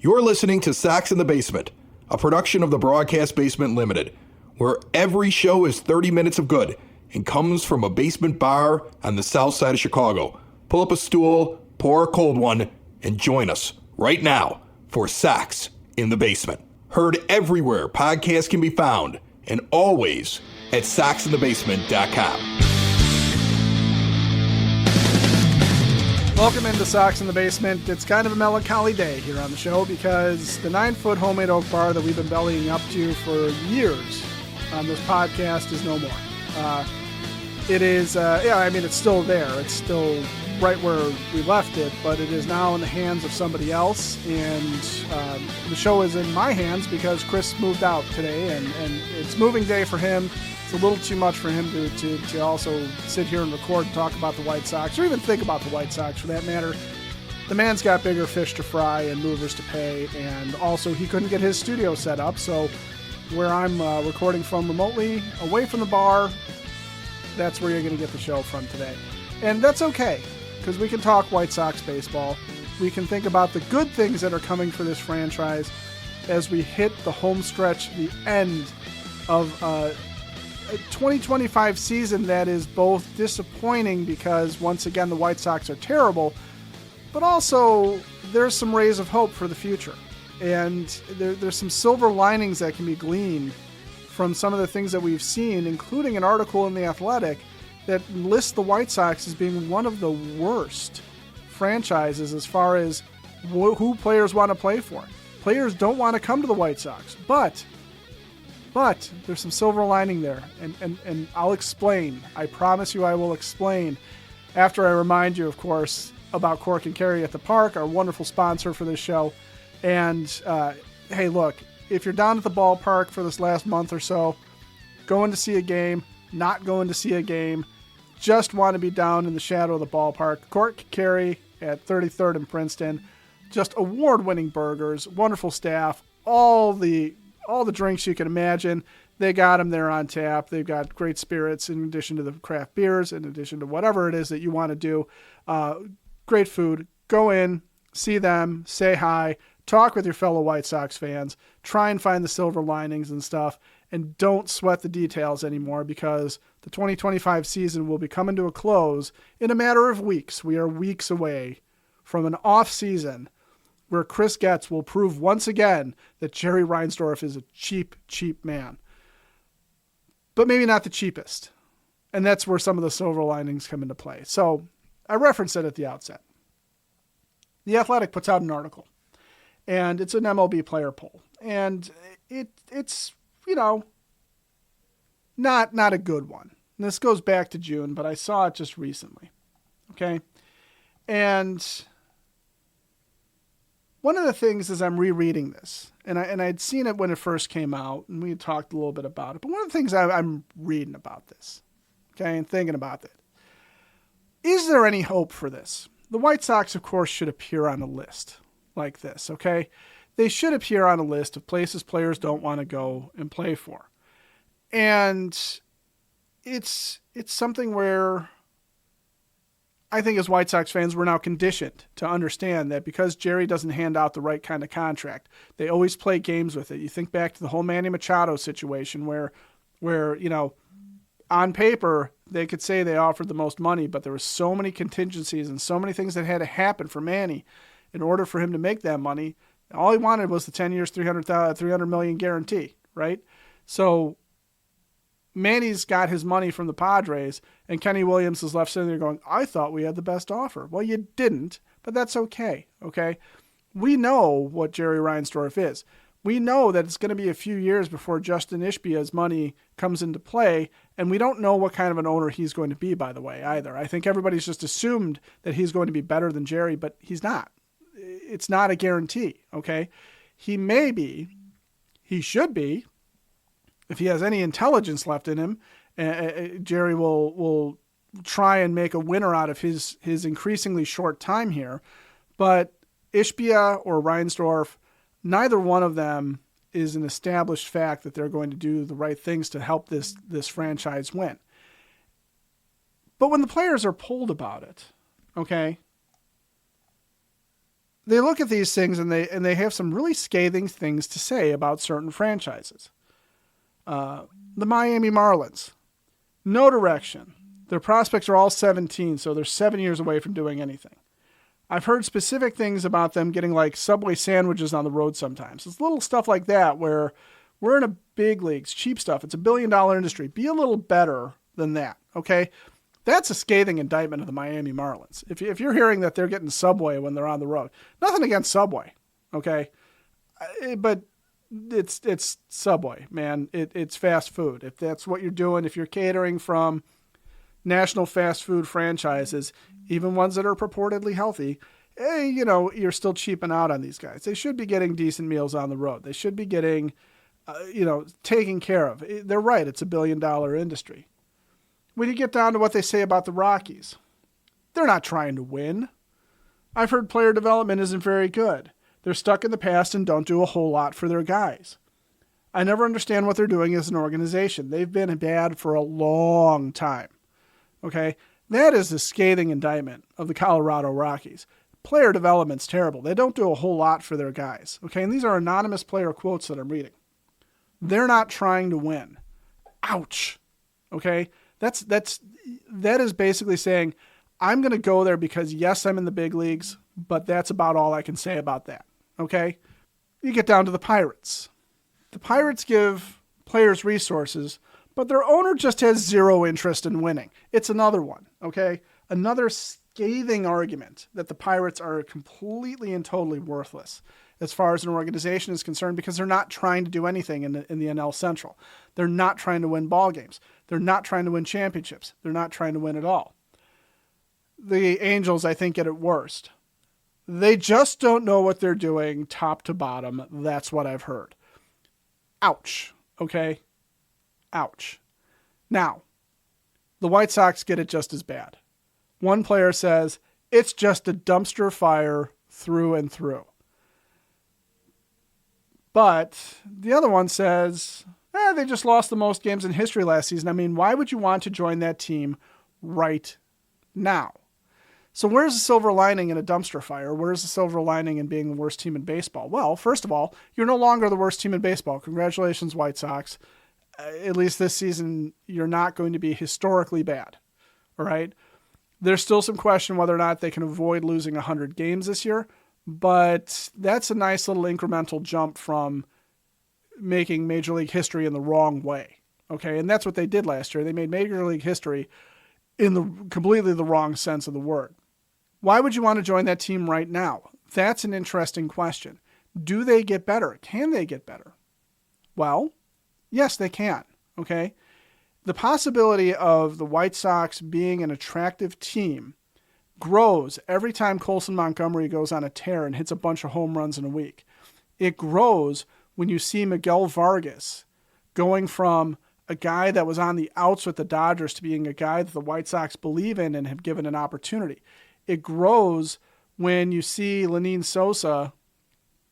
You're listening to Sox in the Basement, a production of the Broadcast Basement Limited, where every show is 30 minutes of good and comes from a basement bar on the south side of Chicago. Pull up a stool, pour a cold one, and join us right now for Sox in the Basement. Heard everywhere podcasts can be found, and always at soxinthebasement.com. Welcome into Sox in the Basement. It's kind of a melancholy day here on the show because the 9-foot homemade oak bar that we've been bellying up to for years on this podcast is no more. It's still there. It's still right where we left it, but it is now in the hands of somebody else, and the show is in my hands because Chris moved out today, and it's moving day for him. It's a little too much for him to also sit here and record and talk about the White Sox, or even think about the White Sox for that matter. The man's got bigger fish to fry and movers to pay, and also he couldn't get his studio set up, so where I'm recording from remotely, away from the bar, that's where you're going to get the show from today. And that's okay, because we can talk White Sox baseball. We can think about the good things that are coming for this franchise as we hit the home stretch, the end of a 2025 season that is both disappointing because, once again, the White Sox are terrible, but also there's some rays of hope for the future. And there's some silver linings that can be gleaned from some of the things that we've seen, including an article in The Athletic that lists the White Sox as being one of the worst franchises as far as who players want to play for. Players don't want to come to the White Sox, but there's some silver lining there, and I'll explain. I promise you I will explain after I remind you, of course, about Cork and Kerry at the Park, our wonderful sponsor for this show. And hey, look, if you're down at the ballpark for this last month or so, going to see a game, not going to see a game, just want to be down in the shadow of the ballpark, Cork Kerry at 33rd and Princeton, just award-winning burgers, wonderful staff, all the drinks you can imagine. They got them there on tap. They've got great spirits in addition to the craft beers, in addition to whatever it is that you want to do. Great food. Go in, see them, say hi, talk with your fellow White Sox fans, try and find the silver linings and stuff, and don't sweat the details anymore because the 2025 season will be coming to a close in a matter of weeks. We are weeks away from an off season where Chris Getz will prove once again that Jerry Reinsdorf is a cheap, cheap man. But maybe not the cheapest. And that's where some of the silver linings come into play. So I referenced it at the outset. The Athletic puts out an article, and it's an MLB player poll. And it's not a good one. And this goes back to June, but I saw it just recently. Okay? And one of the things is I'm rereading this, and I'd seen it when it first came out, and we had talked a little bit about it. But one of the things I'm reading about this, okay, and thinking about it, is there any hope for this? The White Sox, of course, should appear on a list like this, okay? They should appear on a list of places players don't want to go and play for. And it's something where I think as White Sox fans, we're now conditioned to understand that because Jerry doesn't hand out the right kind of contract, they always play games with it. You think back to the whole Manny Machado situation where on paper, they could say they offered the most money, but there were so many contingencies and so many things that had to happen for Manny in order for him to make that money. All he wanted was the 10 years, $300 million guarantee, right? So Manny's got his money from the Padres, and Kenny Williams is left sitting there going, I thought we had the best offer. Well, you didn't, but that's okay, okay? We know what Jerry Reinsdorf is. We know that it's going to be a few years before Justin Ishbia's money comes into play, and we don't know what kind of an owner he's going to be, by the way, either. I think everybody's just assumed that he's going to be better than Jerry, but he's not. It's not a guarantee, okay? He may be, he should be, if he has any intelligence left in him. Jerry will try and make a winner out of his increasingly short time here. But Ishbia or Reinsdorf, neither one of them is an established fact that they're going to do the right things to help this franchise win. But when the players are polled about it, okay, they look at these things and they have some really scathing things to say about certain franchises. The Miami Marlins, no direction. Their prospects are all 17, so they're 7 years away from doing anything. I've heard specific things about them getting like Subway sandwiches on the road sometimes. It's little stuff like that where we're in a big leagues, cheap stuff. It's $1 billion industry. Be a little better than that, okay? That's a scathing indictment of the Miami Marlins. If you're hearing that they're getting Subway when they're on the road, nothing against Subway, okay? But it's Subway, man. It's fast food. If that's what you're doing, if you're catering from national fast food franchises, even ones that are purportedly healthy, you're still cheaping out on these guys. They should be getting decent meals on the road. They should be getting, taken care of. They're right. It's $1 billion industry. When you get down to what they say about the Rockies, they're not trying to win. I've heard player development isn't very good. They're stuck in the past and don't do a whole lot for their guys. I never understand what they're doing as an organization. They've been bad for a long time. Okay? That is a scathing indictment of the Colorado Rockies. Player development's terrible. They don't do a whole lot for their guys. Okay? And these are anonymous player quotes that I'm reading. They're not trying to win. Ouch. Okay? That is basically saying, I'm going to go there because, yes, I'm in the big leagues, but that's about all I can say about that. Okay? You get down to the Pirates. The Pirates give players resources, but their owner just has zero interest in winning. It's another one. Okay? Another scathing argument that the Pirates are completely and totally worthless as far as an organization is concerned, because they're not trying to do anything in the NL Central. They're not trying to win ball games. They're not trying to win championships. They're not trying to win at all. The Angels, I think, get it worst. They just don't know what they're doing top to bottom. That's what I've heard. Ouch. Okay? Ouch. Now, the White Sox get it just as bad. One player says, it's just a dumpster fire through and through. But the other one says, they just lost the most games in history last season. I mean, why would you want to join that team right now? So where's the silver lining in a dumpster fire? Where's the silver lining in being the worst team in baseball? Well, first of all, you're no longer the worst team in baseball. Congratulations, White Sox. At least this season, you're not going to be historically bad. All right? There's still some question whether or not they can avoid losing 100 games this year, but that's a nice little incremental jump from making Major League history in the wrong way. Okay? And that's what they did last year. They made Major League history in the completely the wrong sense of the word. Why would you want to join that team right now? That's an interesting question. Do they get better? Can they get better? Well, yes, they can. Okay? The possibility of the White Sox being an attractive team grows every time Colson Montgomery goes on a tear and hits a bunch of home runs in a week. It grows when you see Miguel Vargas going from a guy that was on the outs with the Dodgers to being a guy that the White Sox believe in and have given an opportunity. It grows when you see Lenyn Sosa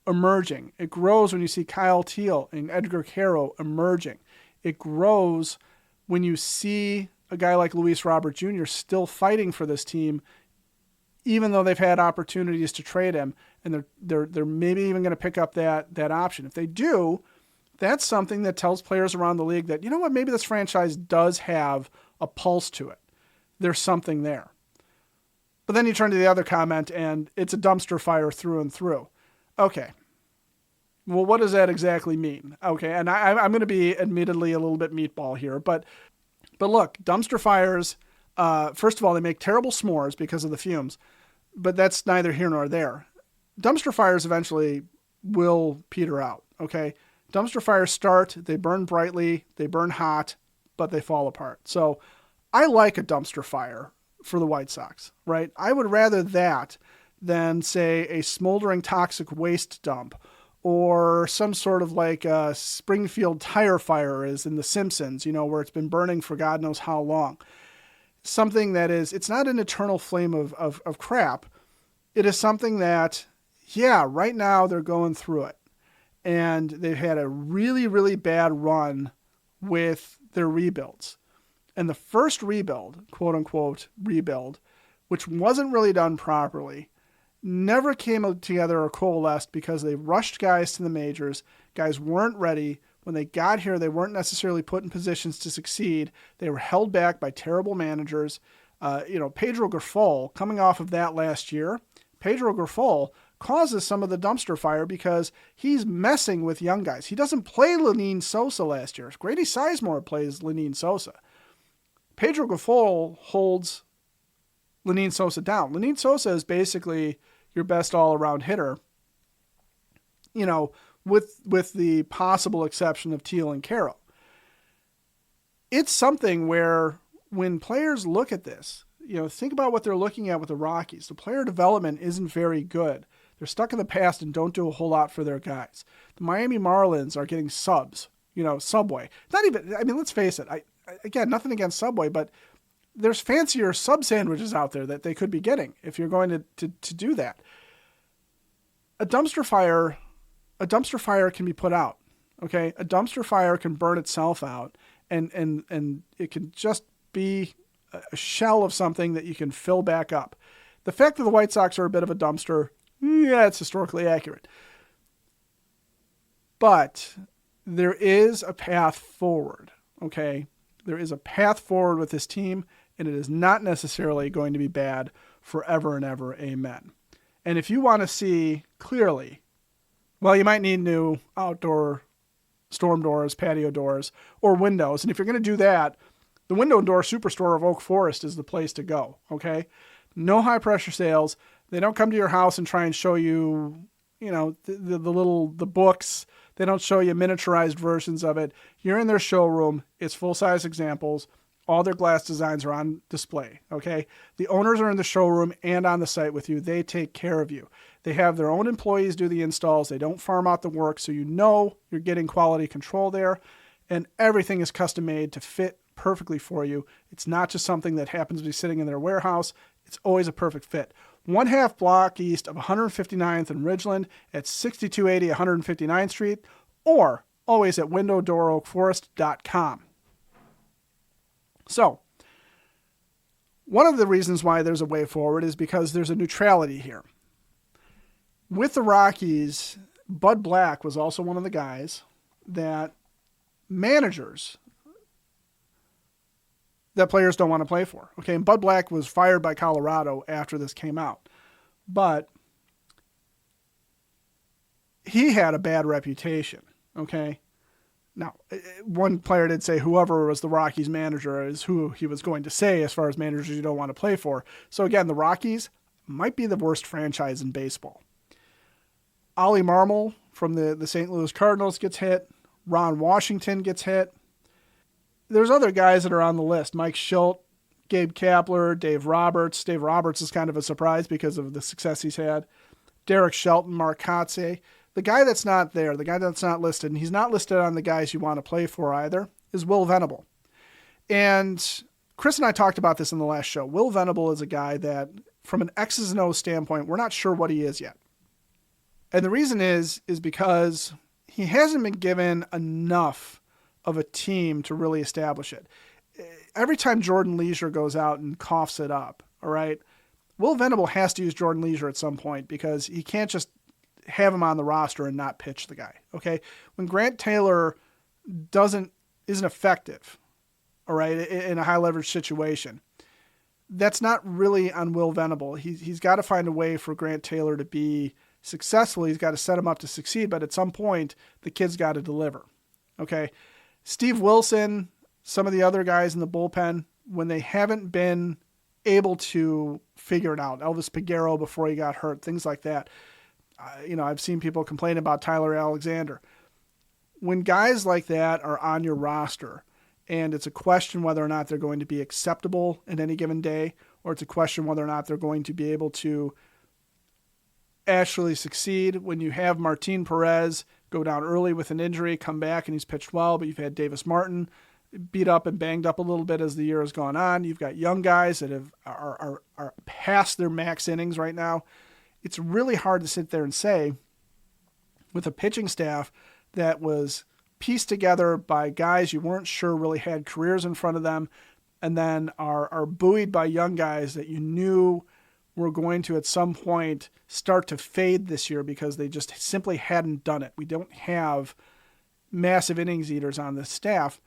emerging. It grows when you see Kyle Teal and Edgar Caro emerging. It grows when you see a guy like Luis Robert Jr. still fighting for this team, even though they've had opportunities to trade him, and they're maybe even going to pick up that option. If they do, that's something that tells players around the league that, you know what, maybe this franchise does have a pulse to it. There's something there. But then you turn to the other comment, and it's a dumpster fire through and through. Okay. Well, what does that exactly mean? Okay, and I'm going to be admittedly a little bit meatball here, but look, dumpster fires, first of all, they make terrible s'mores because of the fumes, but that's neither here nor there. Dumpster fires eventually will peter out, okay? Dumpster fires start, they burn brightly, they burn hot, but they fall apart. So I like a dumpster fire for the White Sox, right? I would rather that than, say, a smoldering toxic waste dump or some sort of like a Springfield tire fire is in The Simpsons, where it's been burning for God knows how long. Something that is, it's not an eternal flame of crap. It is something that, yeah, right now they're going through it. And they've had a really, really bad run with their rebuilds. And the first rebuild, quote unquote rebuild, which wasn't really done properly, never came together or coalesced because they rushed guys to the majors. Guys weren't ready. When they got here, they weren't necessarily put in positions to succeed. They were held back by terrible managers. Pedro Grifol, coming off of that last year, Pedro Grifol causes some of the dumpster fire because he's messing with young guys. He doesn't play Lenine Sosa last year. Grady Sizemore plays Lenine Sosa. Pedro Grifol holds Lenine Sosa down. Lenine Sosa is basically your best all-around hitter, with the possible exception of Teal and Carroll. It's something where when players look at this, think about what they're looking at with the Rockies. The player development isn't very good. They're stuck in the past and don't do a whole lot for their guys. The Miami Marlins are getting subs, Subway. Let's face it. Again, nothing against Subway, but there's fancier sub sandwiches out there that they could be getting if you're going to do that. A dumpster fire can be put out. Okay. A dumpster fire can burn itself out and it can just be a shell of something that you can fill back up. The fact that the White Sox are a bit of a dumpster, it's historically accurate. But there is a path forward, okay? There is a path forward with this team, and it is not necessarily going to be bad forever and ever, amen. And if you want to see clearly, well, you might need new outdoor storm doors, patio doors, or windows. And if you're going to do that, the window and door superstore of Oak Forest is the place to go, okay? No high-pressure sales. They don't come to your house and try and show you, the books. They don't show you miniaturized versions of it. You're in their showroom. It's full-size examples. All their glass designs are on display, okay? The owners are in the showroom and on the site with you. They take care of you. They have their own employees do the installs. They don't farm out the work, so you're getting quality control there. And everything is custom-made to fit perfectly for you. It's not just something that happens to be sitting in their warehouse. It's always a perfect fit. 1/2 block east of 159th and Ridgeland at 6280 159th Street, or always at windowdooroakforest.com. So, one of the reasons why there's a way forward is because there's a neutrality here. With the Rockies, Bud Black was also one of the guys that managers that players don't want to play for. Okay, and Bud Black was fired by Colorado after this came out. But he had a bad reputation, okay? Now, one player did say whoever was the Rockies manager is who he was going to say as far as managers you don't want to play for. So again, the Rockies might be the worst franchise in baseball. Ollie Marmol from the St. Louis Cardinals gets hit. Ron Washington gets hit. There's other guys that are on the list. Mike Schilt, Gabe Kapler, Dave Roberts. Dave Roberts is kind of a surprise because of the success he's had. Derek Shelton, Mark Kotze. The guy that's not there, the guy that's not listed, and he's not listed on the guys you want to play for either, is Will Venable. And Chris and I talked about this in the last show. Will Venable is a guy that, from an X's and O's standpoint, we're not sure what he is yet. And the reason is because he hasn't been given enough of a team to really establish it. Every time Jordan Leisure goes out and coughs it up, all right, Will Venable has to use Jordan Leisure at some point because he can't just have him on the roster and not pitch the guy, okay? When Grant Taylor isn't effective, all right, in a high-leverage situation, that's not really on Will Venable. He's got to find a way for Grant Taylor to be successful. He's got to set him up to succeed, but at some point, the kid's got to deliver, okay? Steve Wilson, some of the other guys in the bullpen, when they haven't been able to figure it out, Elvis Peguero before he got hurt, things like that. I've seen people complain about Tyler Alexander. When guys like that are on your roster and it's a question whether or not they're going to be acceptable in any given day, or it's a question whether or not they're going to be able to actually succeed. When you have Martin Perez go down early with an injury, come back and he's pitched well, but you've had Davis Martin beat up and banged up a little bit as the year has gone on. You've got young guys that are past their max innings right now. It's really hard to sit there and say, with a pitching staff that was pieced together by guys you weren't sure really had careers in front of them, and then are buoyed by young guys that you knew were going to at some point start to fade this year because they just simply hadn't done it. We don't have massive innings eaters on the staff.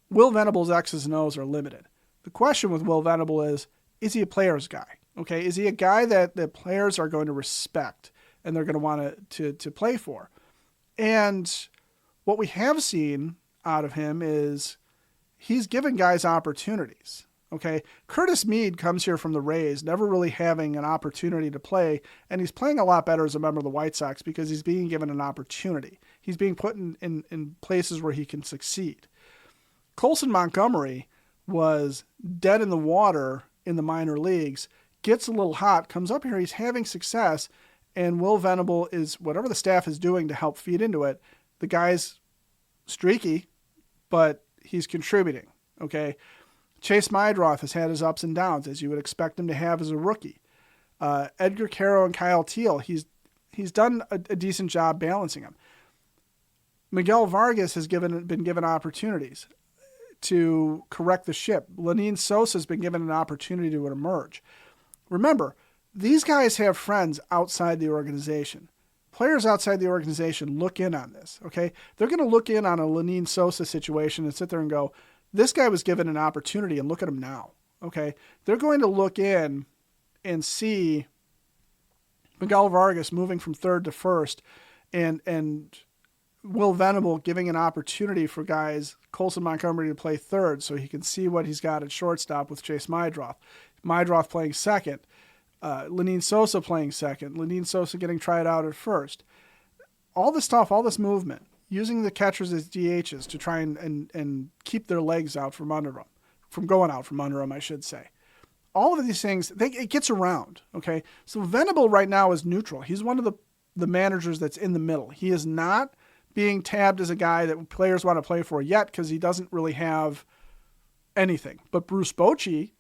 Will Venable's X's and O's are limited. The question with Will Venable is he a player's guy? Okay, is he a guy that the players are going to respect and they're going to want to play for? And what we have seen out of him is he's given guys opportunities. Okay, Curtis Mead comes here from the Rays, never really having an opportunity to play, and he's playing a lot better as a member of the White Sox because he's being given an opportunity. He's being put in places where he can succeed. Colson Montgomery was dead in the water in the minor leagues, gets a little hot, comes up here, he's having success, and Will Venable is, whatever the staff is doing to help feed into it, the guy's streaky, but he's contributing, okay? Chase Mydroth has had his ups and downs, as you would expect him to have as a rookie. Edgar Caro and Kyle Teel, he's done a decent job balancing them. Miguel Vargas has been given opportunities to correct the ship. Lenyn Sosa has been given an opportunity to emerge. Remember, these guys have friends outside the organization. Players outside the organization look in on this, okay? They're going to look in on a Lenyn Sosa situation and sit there and go, this guy was given an opportunity and look at him now, okay? They're going to look in and see Miguel Vargas moving from third to first and Will Venable giving an opportunity for guys, Colson Montgomery, to play third so he can see what he's got at shortstop with Chase Mydroth. Mydroth playing second. Lenyn Sosa playing second. Lenyn Sosa getting tried out at first. All this stuff, all this movement, using the catchers as DHs to try and keep their legs out from under them, from going out from under them, I should say. All of these things, it gets around, okay? So Venable right now is neutral. He's one of the managers that's in the middle. He is not being tabbed as a guy that players want to play for yet because he doesn't really have anything. But Bruce Bochy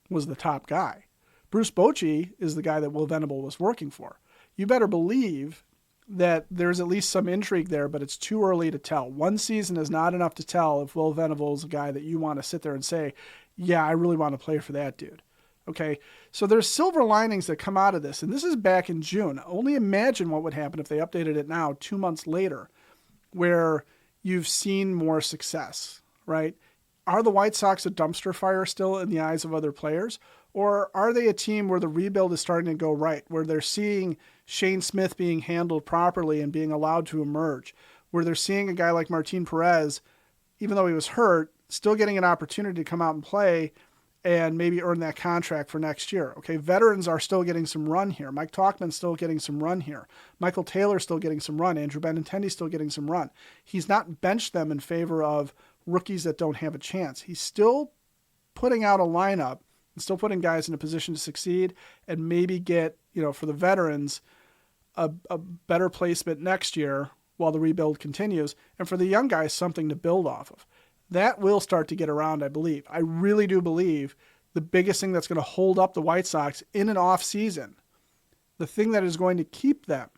was the top guy. Bruce Bochy is the guy that Will Venable was working for. You better believe that there's at least some intrigue there, but it's too early to tell. One season is not enough to tell if Will Venable is a guy that you want to sit there and say, yeah, I really want to play for that dude. Okay, so there's silver linings that come out of this, and this is back in June. Only imagine what would happen if they updated it now 2 months later, where you've seen more success, right? Are the White Sox a dumpster fire still in the eyes of other players? Or are they a team where the rebuild is starting to go right, where they're seeing Shane Smith being handled properly and being allowed to emerge, where they're seeing a guy like Martin Perez, even though he was hurt, still getting an opportunity to come out and play and maybe earn that contract for next year. Okay, veterans are still getting some run here. Mike Tauchman's still getting some run here. Michael Taylor's still getting some run. Andrew Benintendi's still getting some run. He's not benched them in favor of rookies that don't have a chance. He's still putting out a lineup and still putting guys in a position to succeed and maybe get, for the veterans, a better placement next year while the rebuild continues, and for the young guys, something to build off of. That will start to get around, I believe. I really do believe the biggest thing that's going to hold up the White Sox in an off season, the thing that is going to keep them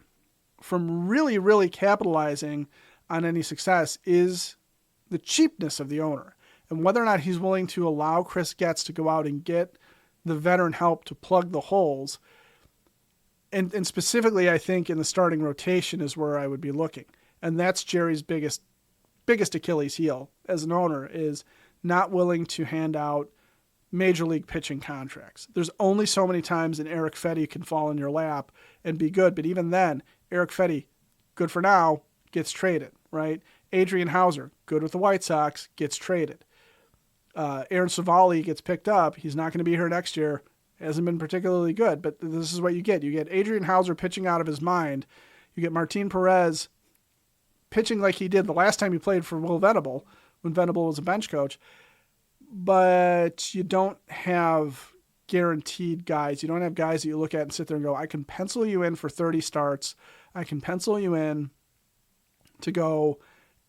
from really, really capitalizing on any success, is the cheapness of the owner and whether or not he's willing to allow Chris Getz to go out and get the veteran help to plug the holes. And specifically, I think in the starting rotation is where I would be looking. And that's Jerry's biggest Achilles heel as an owner, is not willing to hand out major league pitching contracts. There's only so many times an Eric Fetty can fall in your lap and be good. But even then, Eric Fetty, good for now, gets traded, right? Adrian Hauser, good with the White Sox, gets traded. Aaron Savali gets picked up. He's not going to be here next year. Hasn't been particularly good, but this is what you get. You get Adrian Hauser pitching out of his mind. You get Martin Perez pitching like he did the last time he played for Will Venable, when Venable was a bench coach. But you don't have guaranteed guys. You don't have guys that you look at and sit there and go, I can pencil you in for 30 starts. I can pencil you in to go,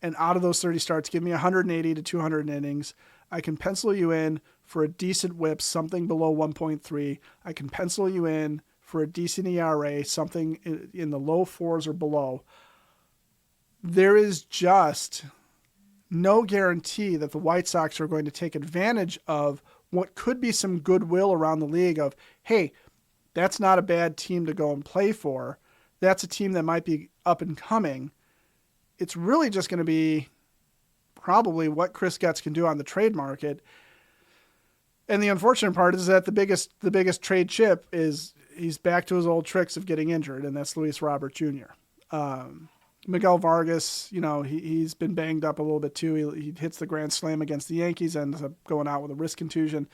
and out of those 30 starts, give me 180 to 200 innings. I can pencil you in for a decent whip, something below 1.3. I can pencil you in for a decent ERA, something in the low fours or below. There is just no guarantee that the White Sox are going to take advantage of what could be some goodwill around the league of, hey, that's not a bad team to go and play for. That's a team that might be up and coming. It's really just going to be probably what Chris Getz can do on the trade market. And the unfortunate part is that the biggest trade chip is he's back to his old tricks of getting injured, and that's Luis Robert Jr. Miguel Vargas, he's been banged up a little bit too. He hits the grand slam against the Yankees and ends up going out with a wrist contusion.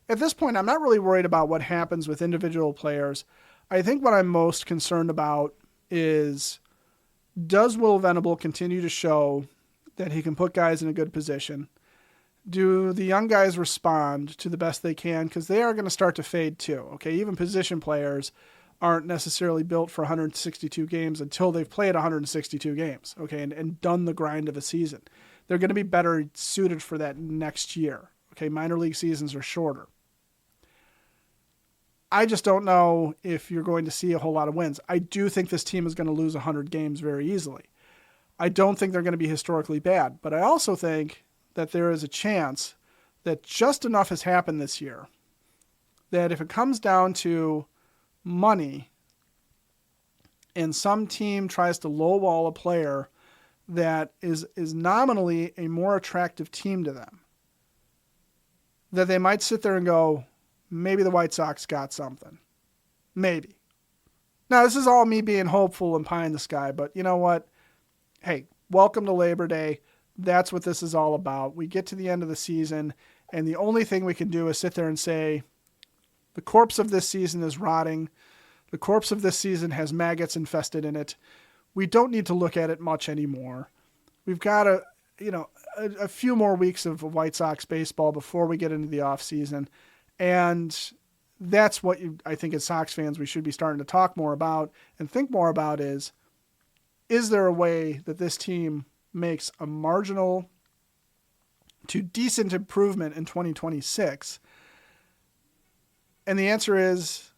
At this point, I'm not really worried about what happens with individual players. I think what I'm most concerned about is, does Will Venable continue to show that he can put guys in a good position? Do the young guys respond to the best they can? Because they are going to start to fade too. Okay, even position players aren't necessarily built for 162 games until they've played 162 games, okay, and done the grind of a season. They're going to be better suited for that next year. Okay, minor league seasons are shorter. I just don't know if you're going to see a whole lot of wins. I do think this team is going to lose 100 games very easily. I don't think they're going to be historically bad, but I also think that there is a chance that just enough has happened this year that if it comes down to money and some team tries to lowball a player that is nominally a more attractive team to them, that they might sit there and go, maybe the White Sox got something. Maybe. Now, this is all me being hopeful and pie in the sky, but you know what? Hey, welcome to Labor Day. That's what this is all about. We get to the end of the season, and the only thing we can do is sit there and say, the corpse of this season is rotting. The corpse of this season has maggots infested in it. We don't need to look at it much anymore. We've got a few more weeks of White Sox baseball before we get into the off season. And that's what I think as Sox fans we should be starting to talk more about and think more about is there a way that this team makes a marginal to decent improvement in 2026? And the answer is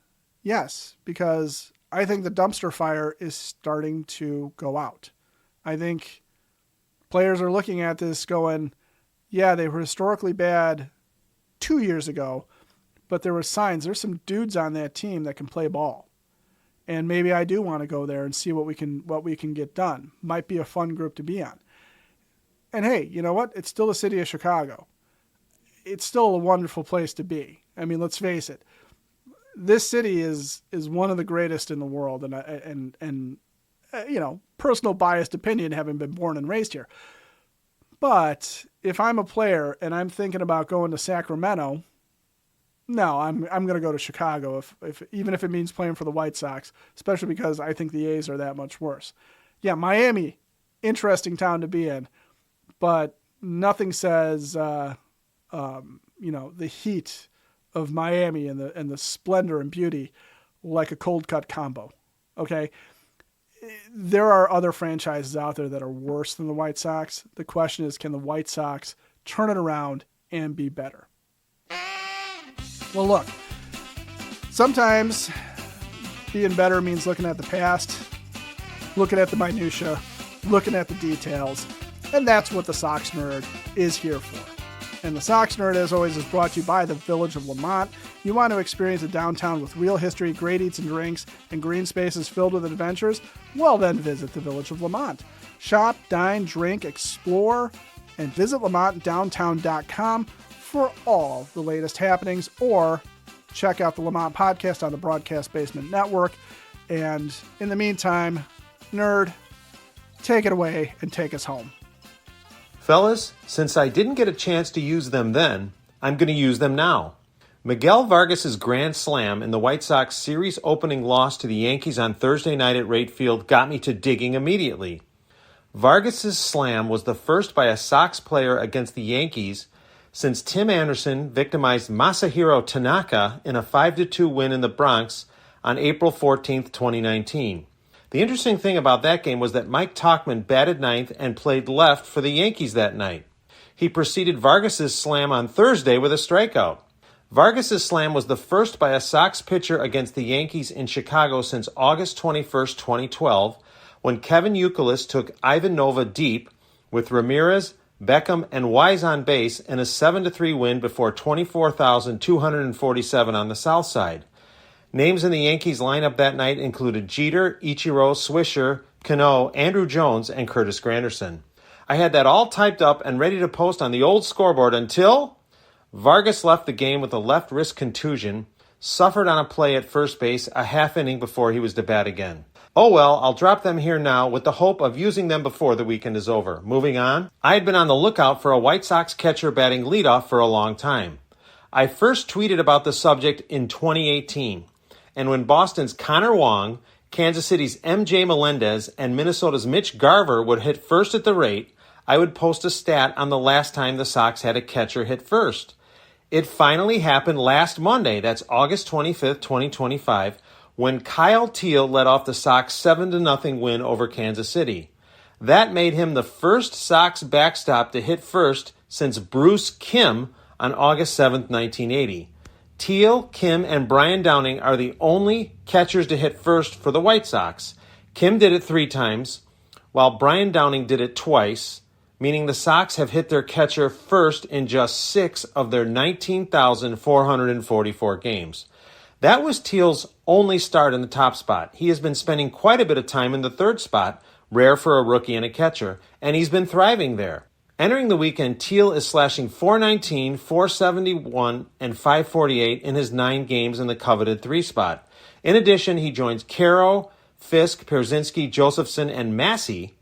yes, because I think the dumpster fire is starting to go out. I think players are looking at this going, yeah, they were historically bad 2 years ago, but there were signs. There's some dudes on that team that can play ball. And maybe I do want to go there and see what we can get done. Might be a fun group to be on. And hey, you know what? It's still the city of Chicago. It's still a wonderful place to be. I mean, let's face it. This city is one of the greatest in the world, and personal biased opinion, having been born and raised here. But if I'm a player and I'm thinking about going to Sacramento, no, I'm going to go to Chicago even if it means playing for the White Sox, especially because I think the A's are that much worse. Yeah, Miami, interesting town to be in, but nothing says the heat of Miami and the splendor and beauty like a cold cut combo. Okay, there are other franchises out there that are worse than the White Sox. The question is, can the White Sox turn it around and be better? Well, look, sometimes being better means looking at the past, looking at the minutia, looking at the details, and that's what the Sox Nerd is here for. And the Sox Nerd, as always, is brought to you by the Village of Lamont. You want to experience a downtown with real history, great eats and drinks, and green spaces filled with adventures? Well, then visit the Village of Lamont. Shop, dine, drink, explore, and visit LamontDowntown.com for all the latest happenings, or check out the Lamont podcast on the Broadcast Basement Network. And in the meantime, Nerd, take it away and take us home. Fellas, since I didn't get a chance to use them then, I'm going to use them now. Miguel Vargas' grand slam in the White Sox series opening loss to the Yankees on Thursday night at Wright Field got me to digging immediately. Vargas' slam was the first by a Sox player against the Yankees since Tim Anderson victimized Masahiro Tanaka in a 5-2 win in the Bronx on April 14, 2019. The interesting thing about that game was that Mike Tauchman batted ninth and played left for the Yankees that night. He preceded Vargas' slam on Thursday with a strikeout. Vargas' slam was the first by a Sox pitcher against the Yankees in Chicago since August 21, 2012, when Kevin Youkilis took Ivan Nova deep with Ramirez, Beckham, and Wise on base in a 7-3 win before 24,247 on the south side. Names in the Yankees lineup that night included Jeter, Ichiro, Swisher, Cano, Andrew Jones, and Curtis Granderson. I had that all typed up and ready to post on the old scoreboard until Vargas left the game with a left wrist contusion, suffered on a play at first base a half inning before he was to bat again. Oh well, I'll drop them here now with the hope of using them before the weekend is over. Moving on, I had been on the lookout for a White Sox catcher batting leadoff for a long time. I first tweeted about the subject in 2018, and when Boston's Connor Wong, Kansas City's MJ Melendez, and Minnesota's Mitch Garver would hit first at the rate, I would post a stat on the last time the Sox had a catcher hit first. It finally happened last Monday, that's August 25th, 2025, when Kyle Teel led off the Sox 7-0 win over Kansas City. That made him the first Sox backstop to hit first since Bruce Kim on August 7th, 1980. Teel, Kim, and Brian Downing are the only catchers to hit first for the White Sox. Kim did it 3 times, while Brian Downing did it twice, meaning the Sox have hit their catcher first in just 6 of their 19,444 games. That was Teal's only start in the top spot. He has been spending quite a bit of time in the third spot, rare for a rookie and a catcher, and he's been thriving there. Entering the weekend, Teel is slashing .419, .471, and .548 in his 9 games in the coveted 3 spot. In addition, he joins Caro, Fisk, Pierzynski, Josephson, and Massey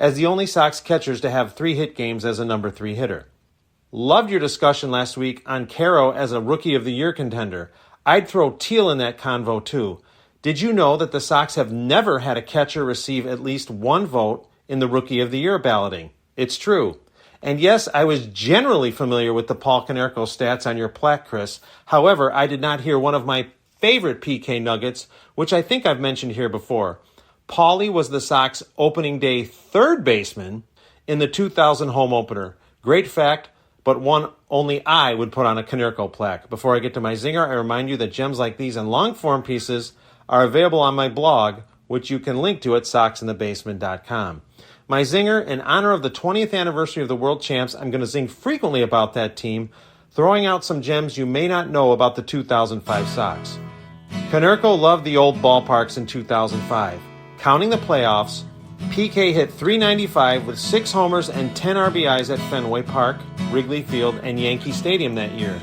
as the only Sox catchers to have 3 hit games as a number 3 hitter. Loved your discussion last week on Caro as a Rookie of the Year contender. I'd throw Teel in that convo too. Did you know that the Sox have never had a catcher receive at least 1 vote in the Rookie of the Year balloting? It's true. And yes, I was generally familiar with the Paul Konerko stats on your plaque, Chris. However, I did not hear one of my favorite PK nuggets, which I think I've mentioned here before. Paulie was the Sox opening day third baseman in the 2000 home opener. Great fact, but one only I would put on a Konerko plaque. Before I get to my zinger, I remind you that gems like these and long-form pieces are available on my blog, which you can link to at soxinthebasement.com. My zinger, in honor of the 20th anniversary of the World Champs, I'm going to zing frequently about that team, throwing out some gems you may not know about the 2005 Sox. Konerko loved the old ballparks in 2005. Counting the playoffs, PK hit .395 with 6 homers and 10 RBIs at Fenway Park, Wrigley Field, and Yankee Stadium that year.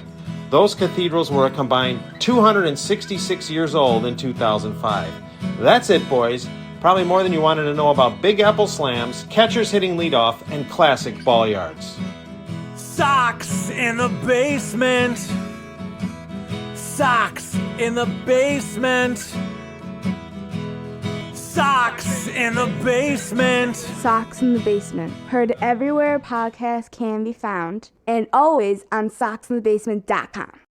Those cathedrals were a combined 266 years old in 2005. That's it, boys. Probably more than you wanted to know about Big Apple slams, catchers hitting leadoff, and classic ball yards. Sox in the basement. Sox in the basement. Sox in the basement. Sox in the Basement. Heard everywhere podcasts can be found, and always on soxinthebasement.com.